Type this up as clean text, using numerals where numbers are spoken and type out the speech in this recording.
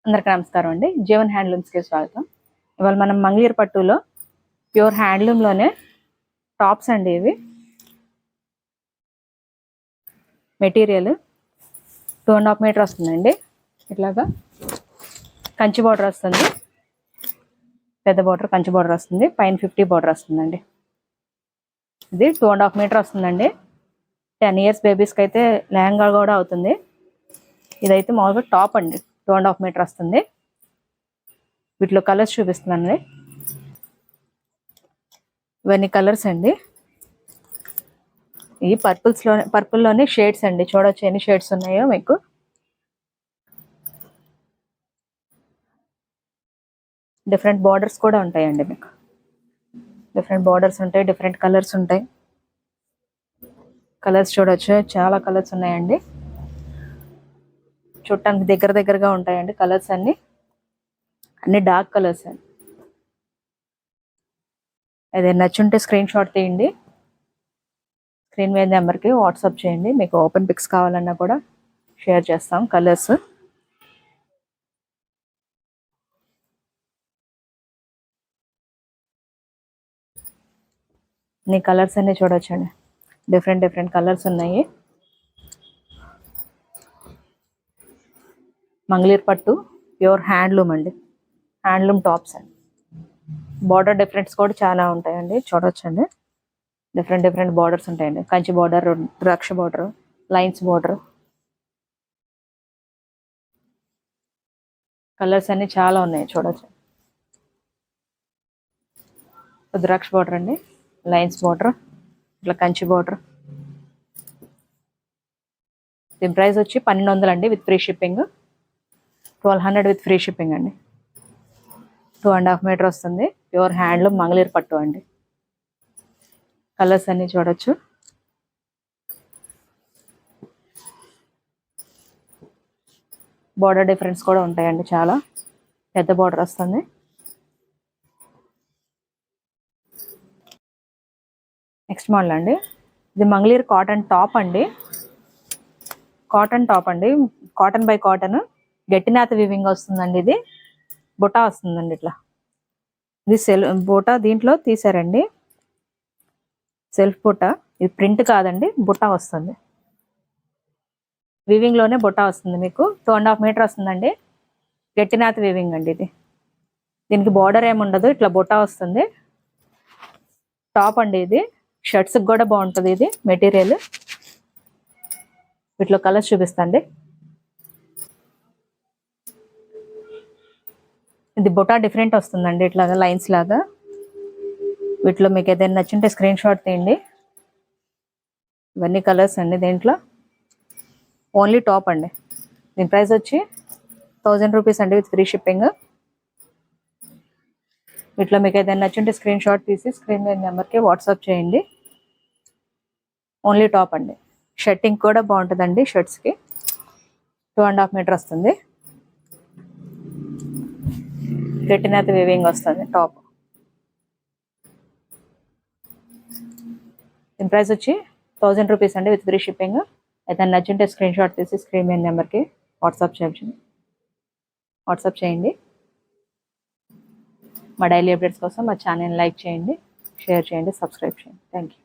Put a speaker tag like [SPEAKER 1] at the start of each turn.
[SPEAKER 1] అందరికీ నమస్కారం అండి. జీవన్ హ్యాండ్లూమ్స్కి స్వాగతం. ఇవాళ మనం మంగళగిరి పట్టులో ప్యూర్ హ్యాండ్లూమ్లోనే టాప్స్ అండి. ఇవి మెటీరియల్ 2.5 మీటర్ వస్తుందండి. ఇట్లాగా కంచి బార్డర్ వస్తుంది, పెద్ద బార్డర్ కంచి బార్డర్ వస్తుంది, పైన 50 బార్డర్ వస్తుందండి. ఇది 2.5 మీటర్ వస్తుందండి. 10 ఇయర్స్ బేబీస్కి అయితే లెహంగా కూడా అవుతుంది. ఇదైతే మామూలుగా టాప్ అండి, 2.5 మీటర్ వస్తుంది. వీటిలో కలర్స్ చూపిస్తున్నానండి. ఇవన్నీ కలర్స్ అండి. ఈ పర్పుల్లోనే షేడ్స్ అండి. చూడొచ్చు ఎన్ని షేడ్స్ ఉన్నాయో మీకు. డిఫరెంట్ బార్డర్స్ కూడా ఉంటాయండి. మీకు డిఫరెంట్ బార్డర్స్ ఉంటాయి, డిఫరెంట్ కలర్స్ ఉంటాయి. కలర్స్ చూడొచ్చు, చాలా కలర్స్ ఉన్నాయండి. చూడటానికి దగ్గరగా ఉంటాయండి కలర్స్ అన్ని డార్క్ కలర్స్ అండి. అదే నచ్చుంటే స్క్రీన్ షాట్ తీయండి, స్క్రీన్ మీద నెంబర్కి వాట్సాప్ చేయండి. మీకు ఓపెన్ పిక్స్ కావాలన్నా కూడా షేర్ చేస్తాం. కలర్స్ నీ కలర్స్ అన్నీ చూడొచ్చండి. డిఫరెంట్ కలర్స్ ఉన్నాయి. మంగళగిరి పట్టు ప్యూర్ హ్యాండ్లూమ్ అండి. హ్యాండ్లూమ్ టాప్స్ అండి. బార్డర్ డిఫరెంట్స్ కూడా చాలా ఉంటాయండి. చూడొచ్చండి, డిఫరెంట్ బార్డర్స్ ఉంటాయండి. కంచి బార్డర్, ద్రాక్ష బార్డర్, లైన్స్ బార్డర్. కలర్స్ అన్ని చాలా ఉన్నాయి, చూడొచ్చు. ద్రాక్ష బార్డర్ అండి, లైన్స్ బార్డర్, ఇట్లా కంచి బార్డర్. దీని ప్రైస్ వచ్చి 1200 అండి, with free shipping. 1200 with free shipping అండి. 2.5 మీటర్ వస్తుంది. ప్యూర్ హ్యాండ్లూమ్ మంగళగిరి పట్టు అండి. కలర్స్ అన్ని చూడొచ్చు. బార్డర్ డిఫరెన్స్ కూడా ఉంటాయండి. చాలా పెద్ద బార్డర్ వస్తుంది. నెక్స్ట్ మోడల్ అండి. ఇది మంగళగిరి కాటన్ టాప్ అండి. కాటన్ టాప్ అండి, కాటన్ బై కాటన్, గట్టినాథ వివింగ్ వస్తుందండి. ఇది బుటా వస్తుందండి. ఇట్లా ఇది బుటా దీంట్లో తీసారండి, సెల్ఫ్ బుటా. ఇది ప్రింట్ కాదండి, బుటా వస్తుంది. వివింగ్ లోనే బుటా వస్తుంది. మీకు 2.5 మీటర్ వస్తుందండి. గట్టినాథ వివింగ్ అండి. ఇది దీనికి బార్డర్ ఏముండదు, ఇట్లా బుటా వస్తుంది. టాప్ అండి. ఇది షర్ట్స్ కూడా బాగుంటుంది. ఇది మెటీరియల్. వీటిలో కలర్స్ చూపిస్తాండి. ఇది బుటా డిఫరెంట్ వస్తుందండి, ఇట్లాగా లైన్స్ లాగా. వీటిలో మీకు ఏదైనా నచ్చుంటే స్క్రీన్ షాట్ తీయండి. ఇవన్నీ కలర్స్ అండి. దీంట్లో ఓన్లీ టాప్ అండి. దీని ప్రైస్ వచ్చి 1000 రూపీస్ అండి, విత్ ఫ్రీ షిప్పింగ్. వీటిలో మీకు ఏదైనా నచ్చుంటే స్క్రీన్ షాట్ తీసి స్క్రీన్ మీద నెంబర్కి వాట్సాప్ చేయండి. ఓన్లీ టాప్ అండి. షర్టింగ్ కూడా బాగుంటుందండి. షర్ట్స్కి 2.5 మీటర్ వస్తుంది. గట్టినాథ వివింగ్ వస్తుంది టాప్. దీని ప్రైస్ వచ్చి 1000 రూపీస్ అండి, విత్ ఫ్రీ షిప్పింగ్. అయితే నచ్చుంటే స్క్రీన్ షాట్ తీసి స్క్రీన్ మీద నెంబర్కి వాట్సాప్ చేయండి. మా డైలీ అప్డేట్స్ కోసం మా ఛానల్ లైక్ చేయండి, షేర్ చేయండి, సబ్స్క్రైబ్ చేయండి. Thank you.